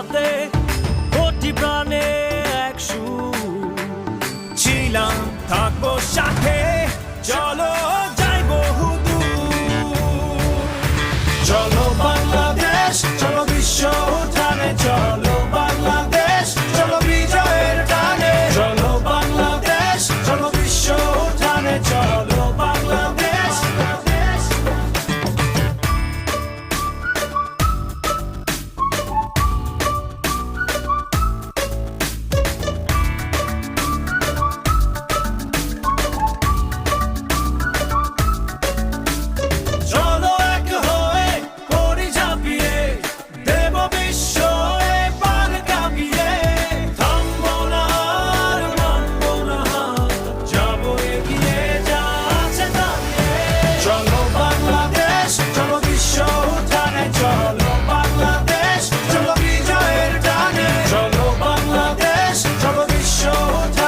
সাথে কোটি প্রাণে এক সুর ছিলাম থাকবো সাথে চলো যাই বহুদূর চলো বাংলাদেশ চলো বিশ্ব উঠানে চলো বাংলাদেশ চলো বিজয়ের টানে চলো বাংলাদেশ চলো বিশ্ব উঠানে চলো বাংলাদেশ চলো এক হয়ে করি ঝাঁপিয়ে দেব বিশ্ব এবার কাঁপিয়ে থামবো না আর মানবো না যাবো এগিয়ে যা আছে দাঁড়িয়ে চলো বাংলাদেশ চলো বিশ্ব উঠানে চলো বাংলাদেশ চলো বিজয়ের টানে চলো বাংলাদেশ চলো বিশ্ব উঠানে